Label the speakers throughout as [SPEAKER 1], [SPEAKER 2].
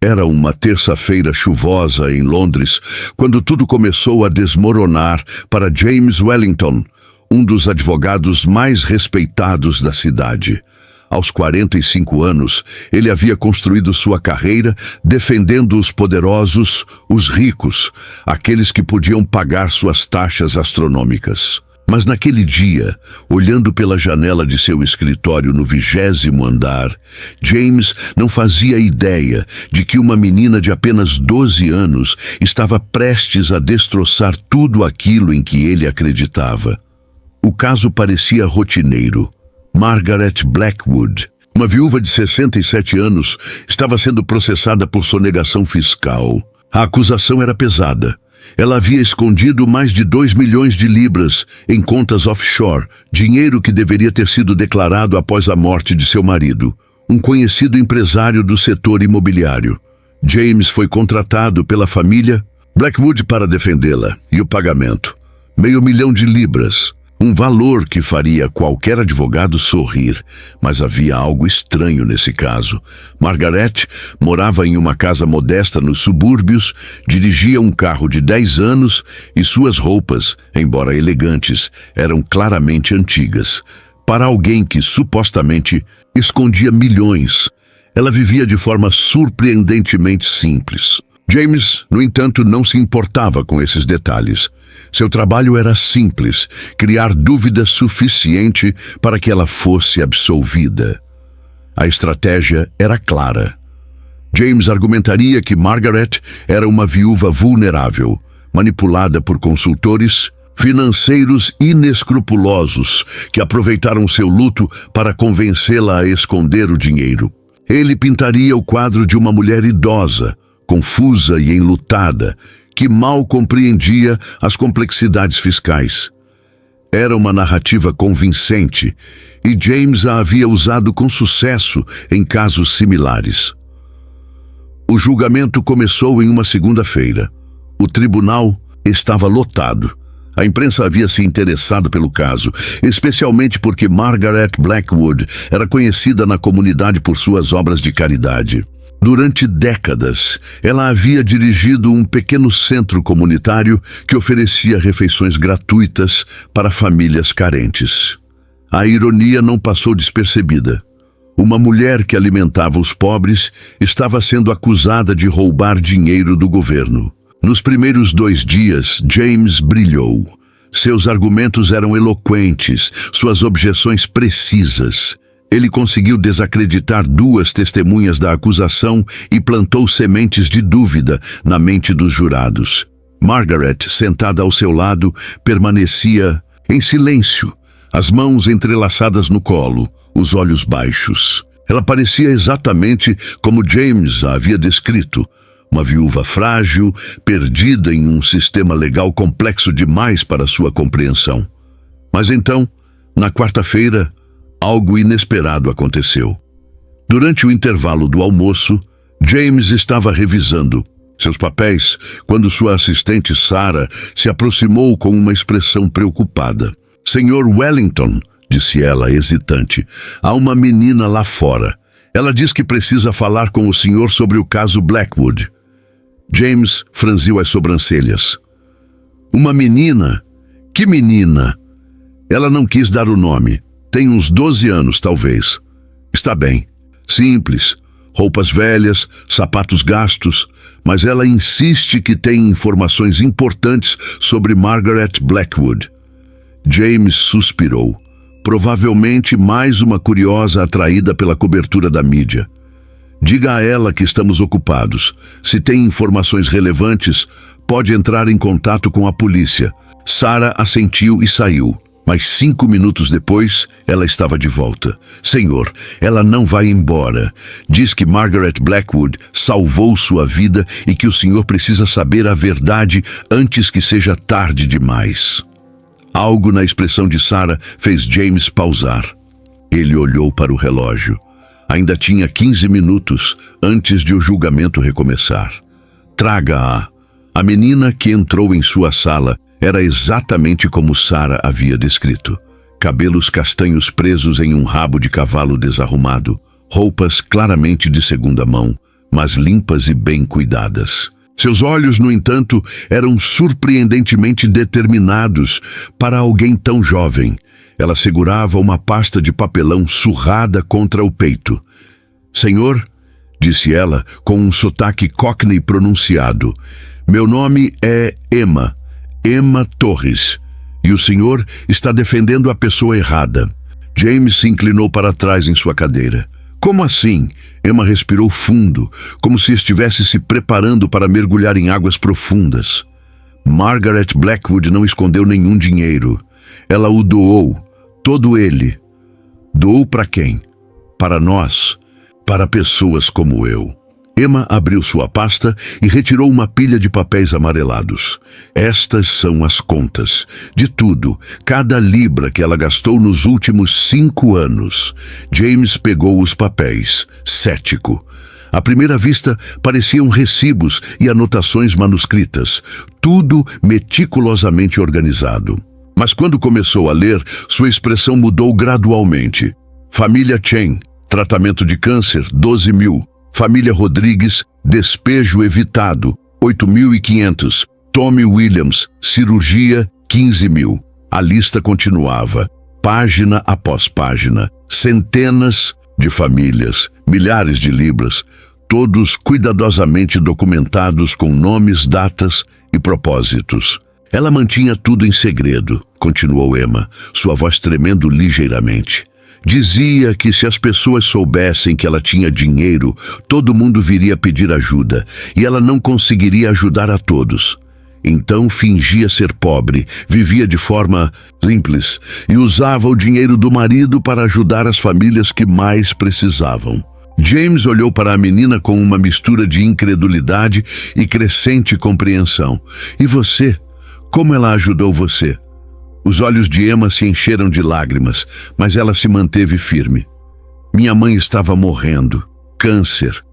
[SPEAKER 1] Era uma terça-feira chuvosa em Londres, quando tudo começou a desmoronar para James Wellington, um dos advogados mais respeitados da cidade. Aos 45 anos, ele havia construído sua carreira defendendo os poderosos, os ricos, aqueles que podiam pagar suas taxas astronômicas. Mas naquele dia, olhando pela janela de seu escritório no 20º andar, James não fazia ideia de que uma menina de apenas 12 anos estava prestes a destroçar tudo aquilo em que ele acreditava. O caso parecia rotineiro. Margaret Blackwood, uma viúva de 67 anos, estava sendo processada por sonegação fiscal. A acusação era pesada. Ela havia escondido mais de 2 milhões de libras em contas offshore, dinheiro que deveria ter sido declarado após a morte de seu marido, um conhecido empresário do setor imobiliário. James foi contratado pela família Blackwood para defendê-la, e o pagamento: $500 mil. Um valor que faria qualquer advogado sorrir, mas havia algo estranho nesse caso. Margaret morava em uma casa modesta nos subúrbios, dirigia um carro de 10 anos e suas roupas, embora elegantes, eram claramente antigas. Para alguém que supostamente escondia milhões, ela vivia de forma surpreendentemente simples. James, no entanto, não se importava com esses detalhes. Seu trabalho era simples: criar dúvida suficiente para que ela fosse absolvida. A estratégia era clara. James argumentaria que Margaret era uma viúva vulnerável, manipulada por consultores financeiros inescrupulosos que aproveitaram seu luto para convencê-la a esconder o dinheiro. Ele pintaria o quadro de uma mulher idosa, confusa e enlutada, que mal compreendia as complexidades fiscais. Era uma narrativa convincente, e James a havia usado com sucesso em casos similares. O julgamento começou em uma segunda-feira. O tribunal estava lotado. A imprensa havia se interessado pelo caso, especialmente porque Margaret Blackwood era conhecida na comunidade por suas obras de caridade. Durante décadas, ela havia dirigido um pequeno centro comunitário que oferecia refeições gratuitas para famílias carentes. A ironia não passou despercebida. Uma mulher que alimentava os pobres estava sendo acusada de roubar dinheiro do governo. Nos primeiros 2 dias, James brilhou. Seus argumentos eram eloquentes, suas objeções precisas. Ele conseguiu desacreditar 2 testemunhas da acusação e plantou sementes de dúvida na mente dos jurados. Margaret, sentada ao seu lado, permanecia em silêncio, as mãos entrelaçadas no colo, os olhos baixos. Ela parecia exatamente como James a havia descrito, uma viúva frágil, perdida em um sistema legal complexo demais para sua compreensão. Mas então, na quarta-feira, algo inesperado aconteceu. Durante o intervalo do almoço, James estava revisando seus papéis quando sua assistente Sarah se aproximou com uma expressão preocupada. "Sr. Wellington", disse ela, hesitante, "há uma menina lá fora. Ela diz que precisa falar com o senhor sobre o caso Blackwood." James franziu as sobrancelhas. "Uma menina? Que menina?" Ela não quis dar o nome. "Tem uns 12 anos, talvez." "Está bem. Simples. Roupas velhas, sapatos gastos, mas ela insiste que tem informações importantes sobre Margaret Blackwood." James suspirou. Provavelmente mais uma curiosa atraída pela cobertura da mídia. "Diga a ela que estamos ocupados. Se tem informações relevantes, pode entrar em contato com a polícia." Sarah assentiu e saiu. Mas 5 minutos depois, ela estava de volta. "Senhor, ela não vai embora. Diz que Margaret Blackwood salvou sua vida e que o senhor precisa saber a verdade antes que seja tarde demais." Algo na expressão de Sarah fez James pausar. Ele olhou para o relógio. Ainda tinha 15 minutos antes de o julgamento recomeçar. "Traga-a." A menina que entrou em sua sala era exatamente como Sarah havia descrito. Cabelos castanhos presos em um rabo de cavalo desarrumado, roupas claramente de segunda mão, mas limpas e bem cuidadas. Seus olhos, no entanto, eram surpreendentemente determinados para alguém tão jovem. Ela segurava uma pasta de papelão surrada contra o peito. "Senhor", disse ela, com um sotaque cockney pronunciado, "meu nome é Emma Torres, e o senhor está defendendo a pessoa errada." James se inclinou para trás em sua cadeira. "Como assim?" Emma respirou fundo, como se estivesse se preparando para mergulhar em águas profundas. "Margaret Blackwood não escondeu nenhum dinheiro. Ela o doou, todo ele. Doou para quem? Para nós, para pessoas como eu." Emma abriu sua pasta e retirou uma pilha de papéis amarelados. "Estas são as contas. De tudo, cada libra que ela gastou nos últimos 5 anos." James pegou os papéis, cético. À primeira vista, pareciam recibos e anotações manuscritas, tudo meticulosamente organizado. Mas quando começou a ler, sua expressão mudou gradualmente. Família Chen, tratamento de câncer, 12 mil. Família Rodrigues, despejo evitado, 8.500. Tommy Williams, cirurgia, 15 mil. A lista continuava, página após página. Centenas de famílias, milhares de libras, todos cuidadosamente documentados com nomes, datas e propósitos. "Ela mantinha tudo em segredo", continuou Emma, sua voz tremendo ligeiramente. "Dizia que se as pessoas soubessem que ela tinha dinheiro, todo mundo viria pedir ajuda, e ela não conseguiria ajudar a todos. Então fingia ser pobre, vivia de forma simples e usava o dinheiro do marido para ajudar as famílias que mais precisavam." James olhou para a menina com uma mistura de incredulidade e crescente compreensão. "E você? Como ela ajudou você?" Os olhos de Emma se encheram de lágrimas, mas ela se manteve firme. "Minha mãe estava morrendo. Câncer.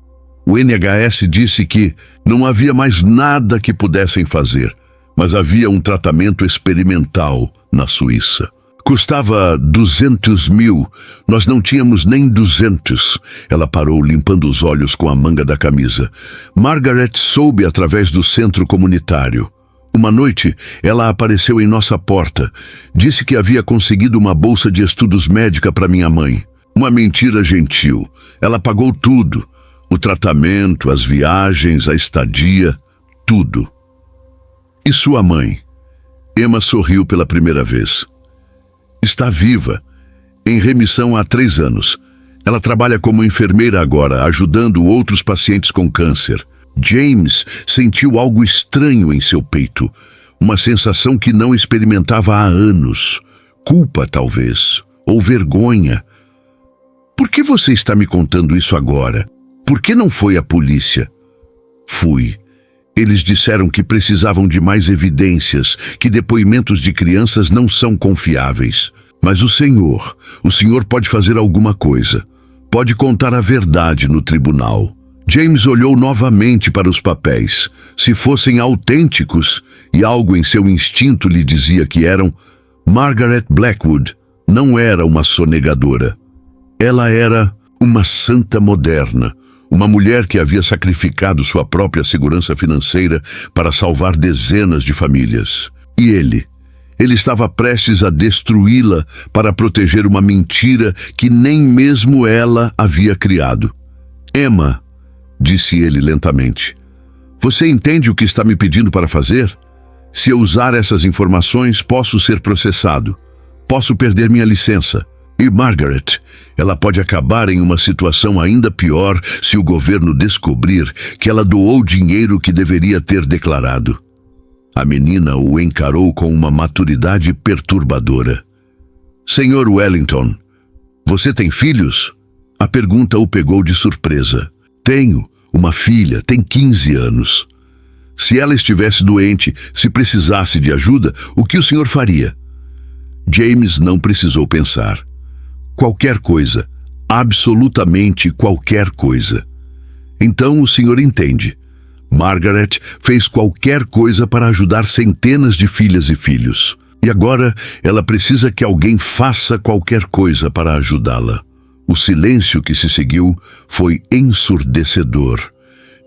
[SPEAKER 1] O NHS disse que não havia mais nada que pudessem fazer, mas havia um tratamento experimental na Suíça. Custava 200 mil. Nós não tínhamos nem 200. Ela parou, limpando os olhos com a manga da camisa. "Margaret soube através do centro comunitário. Uma noite, ela apareceu em nossa porta. Disse que havia conseguido uma bolsa de estudos médica para minha mãe. Uma mentira gentil. Ela pagou tudo. O tratamento, as viagens, a estadia, tudo." "E sua mãe?" Emma sorriu pela primeira vez. "Está viva, em remissão há 3 anos. Ela trabalha como enfermeira agora, ajudando outros pacientes com câncer." James sentiu algo estranho em seu peito, uma sensação que não experimentava há anos. Culpa, talvez, ou vergonha. "Por que você está me contando isso agora? Por que não foi à polícia?" "Fui. Eles disseram que precisavam de mais evidências, que depoimentos de crianças não são confiáveis. Mas o senhor pode fazer alguma coisa. Pode contar a verdade no tribunal." James olhou novamente para os papéis. Se fossem autênticos, e algo em seu instinto lhe dizia que eram, Margaret Blackwood não era uma sonegadora. Ela era uma santa moderna, uma mulher que havia sacrificado sua própria segurança financeira para salvar dezenas de famílias. E ele estava prestes a destruí-la para proteger uma mentira que nem mesmo ela havia criado. "Emma", disse ele lentamente, "você entende o que está me pedindo para fazer? Se eu usar essas informações, posso ser processado. Posso perder minha licença. E Margaret, ela pode acabar em uma situação ainda pior se o governo descobrir que ela doou dinheiro que deveria ter declarado." A menina o encarou com uma maturidade perturbadora. "Senhor Wellington, você tem filhos?" A pergunta o pegou de surpresa. "Tenho uma filha, tem 15 anos. Se ela estivesse doente, se precisasse de ajuda, o que o senhor faria?" James não precisou pensar. "Qualquer coisa, absolutamente qualquer coisa." "Então o senhor entende. Margaret fez qualquer coisa para ajudar centenas de filhas e filhos. E agora ela precisa que alguém faça qualquer coisa para ajudá-la." O silêncio que se seguiu foi ensurdecedor.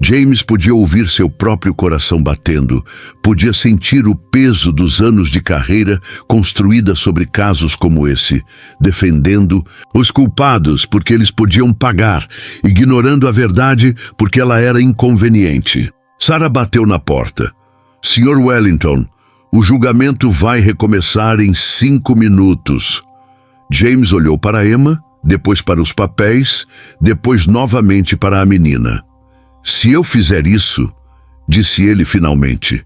[SPEAKER 1] James podia ouvir seu próprio coração batendo, podia sentir o peso dos anos de carreira construída sobre casos como esse, defendendo os culpados porque eles podiam pagar, ignorando a verdade porque ela era inconveniente. Sarah bateu na porta. Sr. Wellington, o julgamento vai recomeçar em 5 minutos. James olhou para Emma, depois para os papéis, depois novamente para a menina. Se eu fizer isso, disse ele finalmente,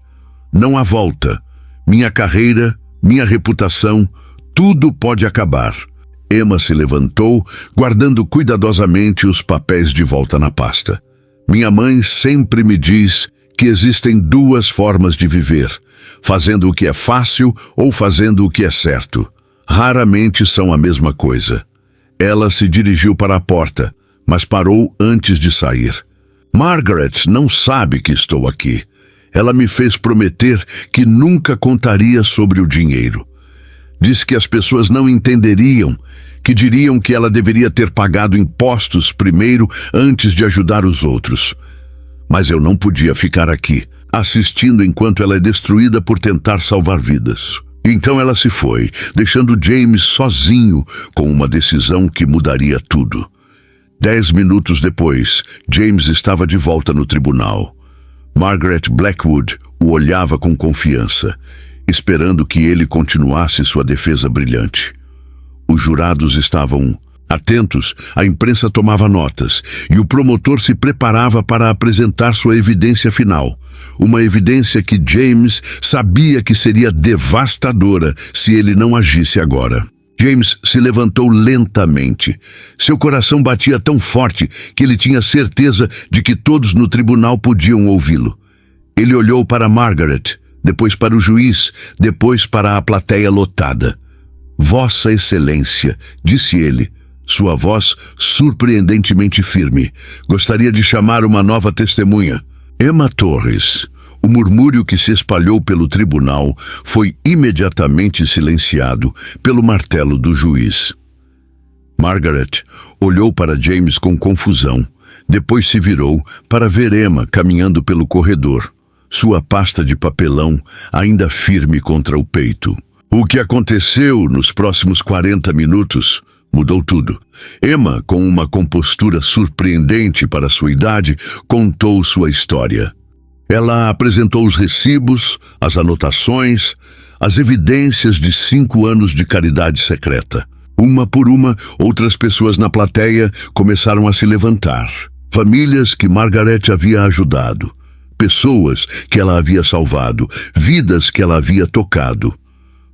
[SPEAKER 1] não há volta. Minha carreira, minha reputação, tudo pode acabar. Emma se levantou, guardando cuidadosamente os papéis de volta na pasta. Minha mãe sempre me diz que existem 2 formas de viver, fazendo o que é fácil ou fazendo o que é certo. Raramente são a mesma coisa. Ela se dirigiu para a porta, mas parou antes de sair. Margaret não sabe que estou aqui. Ela me fez prometer que nunca contaria sobre o dinheiro. Disse que as pessoas não entenderiam, que diriam que ela deveria ter pagado impostos primeiro antes de ajudar os outros. Mas eu não podia ficar aqui, assistindo enquanto ela é destruída por tentar salvar vidas. Então ela se foi, deixando James sozinho com uma decisão que mudaria tudo. 10 minutos depois, James estava de volta no tribunal. Margaret Blackwood o olhava com confiança, esperando que ele continuasse sua defesa brilhante. Os jurados estavam atentos, a imprensa tomava notas, e o promotor se preparava para apresentar sua evidência final. Uma evidência que James sabia que seria devastadora se ele não agisse agora. James se levantou lentamente. Seu coração batia tão forte que ele tinha certeza de que todos no tribunal podiam ouvi-lo. Ele olhou para Margaret, depois para o juiz, depois para a plateia lotada. Vossa Excelência, disse ele, sua voz surpreendentemente firme. Gostaria de chamar uma nova testemunha. Emma Torres. O murmúrio que se espalhou pelo tribunal foi imediatamente silenciado pelo martelo do juiz. Margaret olhou para James com confusão. Depois se virou para ver Emma caminhando pelo corredor, sua pasta de papelão ainda firme contra o peito. O que aconteceu nos próximos 40 minutos mudou tudo. Emma, com uma compostura surpreendente para sua idade, contou sua história. Ela apresentou os recibos, as anotações, as evidências de 5 anos de caridade secreta. Uma por uma, outras pessoas na plateia começaram a se levantar. Famílias que Margaret havia ajudado, pessoas que ela havia salvado, vidas que ela havia tocado.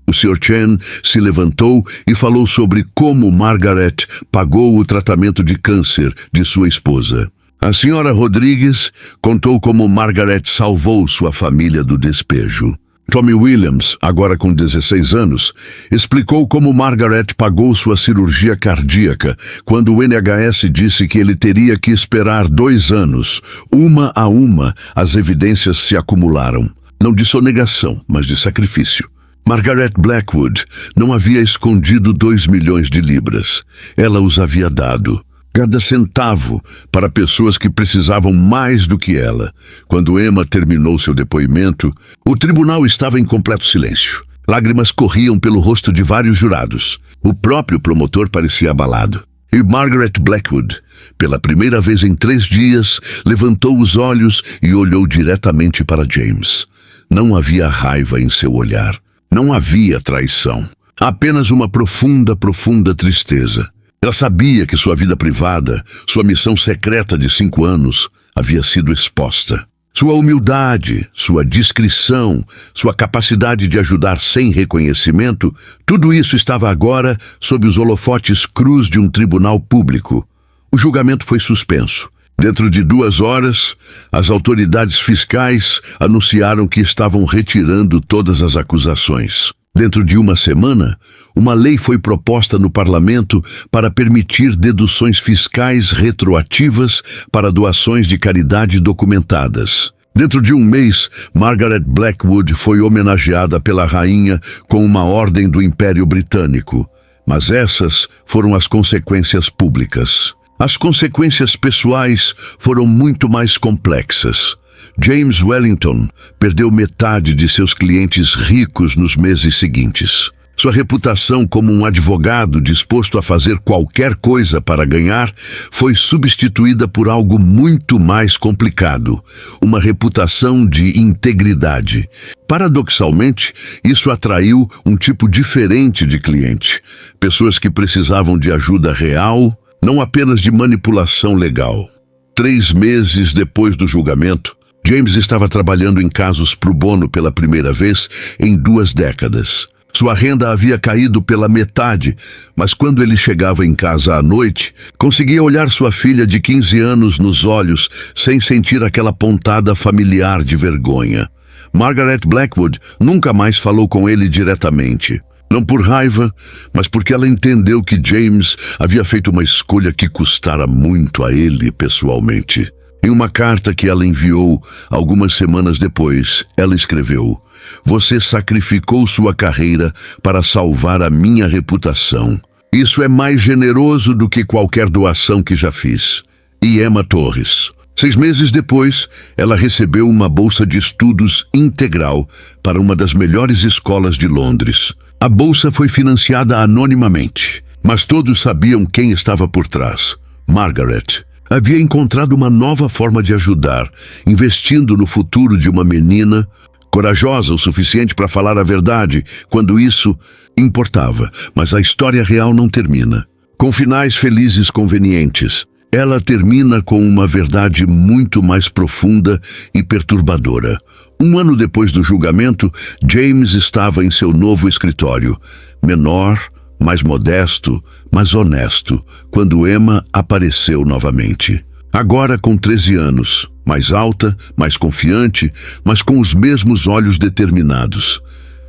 [SPEAKER 1] O Sr. Chen se levantou e falou sobre como Margaret pagou o tratamento de câncer de sua esposa. A Sra. Rodrigues contou como Margaret salvou sua família do despejo. Tommy Williams, agora com 16 anos, explicou como Margaret pagou sua cirurgia cardíaca quando o NHS disse que ele teria que esperar 2 anos. Uma a uma, as evidências se acumularam. Não de sonegação, mas de sacrifício. Margaret Blackwood não havia escondido 2 milhões de libras. Ela os havia dado. Cada centavo para pessoas que precisavam mais do que ela. Quando Emma terminou seu depoimento, o tribunal estava em completo silêncio. Lágrimas corriam pelo rosto de vários jurados. O próprio promotor parecia abalado. E Margaret Blackwood, pela primeira vez em 3 dias, levantou os olhos e olhou diretamente para James. Não havia raiva em seu olhar. Não havia traição. Apenas uma profunda tristeza. Ela sabia que sua vida privada, sua missão secreta de 5 anos, havia sido exposta. Sua humildade, sua discrição, sua capacidade de ajudar sem reconhecimento, tudo isso estava agora sob os holofotes crus de um tribunal público. O julgamento foi suspenso. Dentro de 2 horas, as autoridades fiscais anunciaram que estavam retirando todas as acusações. Dentro de 1 semana, uma lei foi proposta no parlamento para permitir deduções fiscais retroativas para doações de caridade documentadas. Dentro de 1 mês, Margaret Blackwood foi homenageada pela rainha com uma ordem do Império Britânico. Mas essas foram as consequências públicas. As consequências pessoais foram muito mais complexas. James Wellington perdeu metade de seus clientes ricos nos meses seguintes. Sua reputação como um advogado disposto a fazer qualquer coisa para ganhar foi substituída por algo muito mais complicado, uma reputação de integridade. Paradoxalmente, isso atraiu um tipo diferente de cliente, pessoas que precisavam de ajuda real, não apenas de manipulação legal. 3 meses depois do julgamento, James estava trabalhando em casos pro bono pela primeira vez em 2 décadas. Sua renda havia caído pela metade, mas quando ele chegava em casa à noite, conseguia olhar sua filha de 15 anos nos olhos sem sentir aquela pontada familiar de vergonha. Margaret Blackwood nunca mais falou com ele diretamente. Não por raiva, mas porque ela entendeu que James havia feito uma escolha que custara muito a ele pessoalmente. Em uma carta que ela enviou algumas semanas depois, ela escreveu: "Você sacrificou sua carreira para salvar a minha reputação. Isso é mais generoso do que qualquer doação que já fiz." E Emma Torres. 6 meses depois, ela recebeu uma bolsa de estudos integral para uma das melhores escolas de Londres. A bolsa foi financiada anonimamente, mas todos sabiam quem estava por trás: Margaret. Havia encontrado uma nova forma de ajudar, investindo no futuro de uma menina corajosa o suficiente para falar a verdade quando isso importava. Mas a história real não termina com finais felizes convenientes. Ela termina com uma verdade muito mais profunda e perturbadora. 1 ano depois do julgamento, James estava em seu novo escritório, menor, mais modesto, mas honesto, quando Emma apareceu novamente. Agora com 13 anos, mais alta, mais confiante, mas com os mesmos olhos determinados.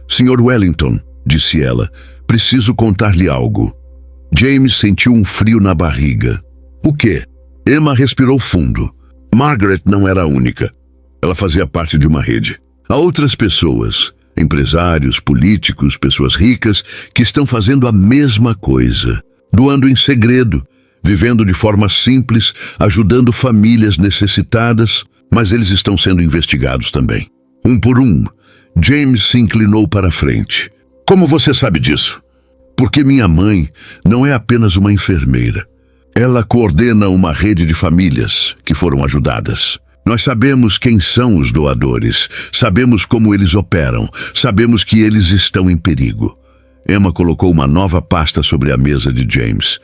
[SPEAKER 1] "Sr. Wellington", disse ela, "preciso contar-lhe algo." James sentiu um frio na barriga. "O quê?" Emma respirou fundo. Margaret não era a única. Ela fazia parte de uma rede. Há outras pessoas, empresários, políticos, pessoas ricas, que estão fazendo a mesma coisa, doando em segredo, vivendo de forma simples, ajudando famílias necessitadas, mas eles estão sendo investigados também. Um por um, James se inclinou para a frente. "Como você sabe disso?" "Porque minha mãe não é apenas uma enfermeira. Ela coordena uma rede de famílias que foram ajudadas. Nós sabemos quem são os doadores, sabemos como eles operam, sabemos que eles estão em perigo." Emma colocou uma nova pasta sobre a mesa de James.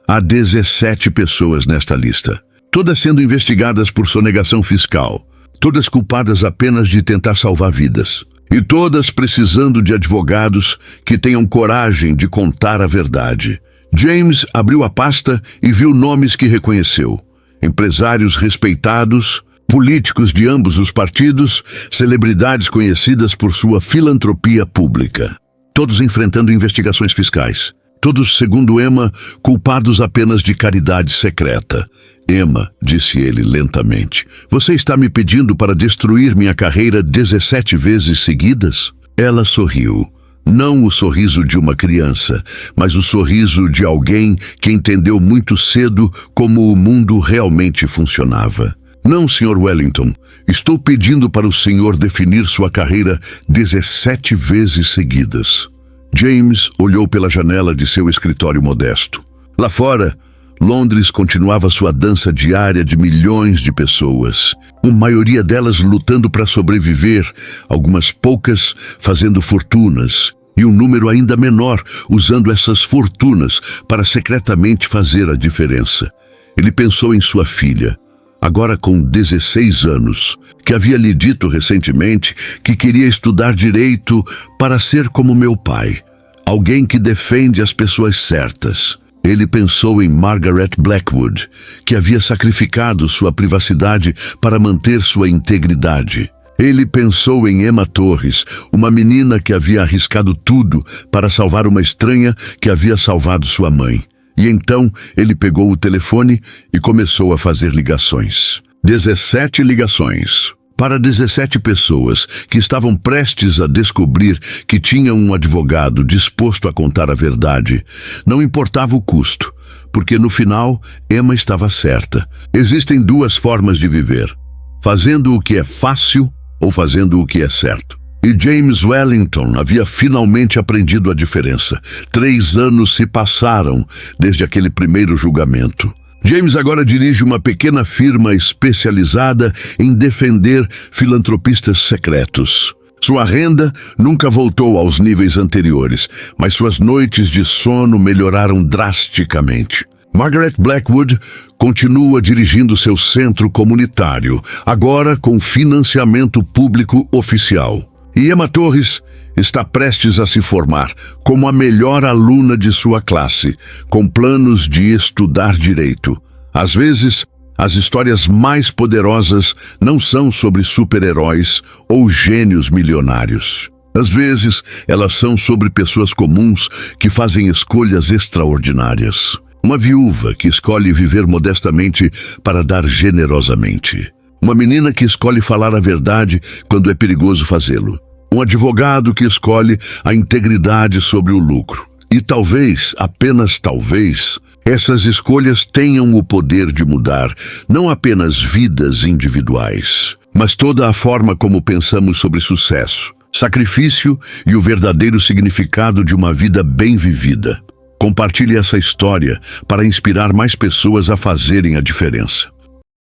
[SPEAKER 1] "Há 17 pessoas nesta lista, todas sendo investigadas por sonegação fiscal, todas culpadas apenas de tentar salvar vidas, e todas precisando de advogados que tenham coragem de contar a verdade." James abriu a pasta e viu nomes que reconheceu: empresários respeitados, políticos de ambos os partidos, celebridades conhecidas por sua filantropia pública. Todos enfrentando investigações fiscais. Todos, segundo Emma, culpados apenas de caridade secreta. "Emma", disse ele lentamente, "você está me pedindo para destruir minha carreira 17 vezes seguidas?" Ela sorriu. Não o sorriso de uma criança, mas o sorriso de alguém que entendeu muito cedo como o mundo realmente funcionava. "Não, Sr. Wellington. Estou pedindo para o senhor definir sua carreira 17 vezes seguidas." James olhou pela janela de seu escritório modesto. Lá fora, Londres continuava sua dança diária de milhões de pessoas, a maioria delas lutando para sobreviver, algumas poucas fazendo fortunas, e um número ainda menor usando essas fortunas para secretamente fazer a diferença. Ele pensou em sua filha, agora com 16 anos, que havia lhe dito recentemente que queria estudar direito para ser como meu pai, alguém que defende as pessoas certas. Ele pensou em Margaret Blackwood, que havia sacrificado sua privacidade para manter sua integridade. Ele pensou em Emma Torres, uma menina que havia arriscado tudo para salvar uma estranha que havia salvado sua mãe. E então ele pegou o telefone e começou a fazer ligações. 17 ligações. Para 17 pessoas que estavam prestes a descobrir que tinham um advogado disposto a contar a verdade. Não importava o custo, porque no final, Emma estava certa. Existem duas formas de viver: fazendo o que é fácil ou fazendo o que é certo. E James Wellington havia finalmente aprendido a diferença. 3 anos se passaram desde aquele primeiro julgamento. James agora dirige uma pequena firma especializada em defender filantropistas secretos. Sua renda nunca voltou aos níveis anteriores, mas suas noites de sono melhoraram drasticamente. Margaret Blackwood continua dirigindo seu centro comunitário, agora com financiamento público oficial. E Emma Torres está prestes a se formar como a melhor aluna de sua classe, com planos de estudar direito. Às vezes, as histórias mais poderosas não são sobre super-heróis ou gênios milionários. Às vezes, elas são sobre pessoas comuns que fazem escolhas extraordinárias. Uma viúva que escolhe viver modestamente para dar generosamente. Uma menina que escolhe falar a verdade quando é perigoso fazê-lo. Um advogado que escolhe a integridade sobre o lucro. E talvez, apenas talvez, essas escolhas tenham o poder de mudar não apenas vidas individuais, mas toda a forma como pensamos sobre sucesso, sacrifício e o verdadeiro significado de uma vida bem vivida. Compartilhe essa história para inspirar mais pessoas a fazerem a diferença.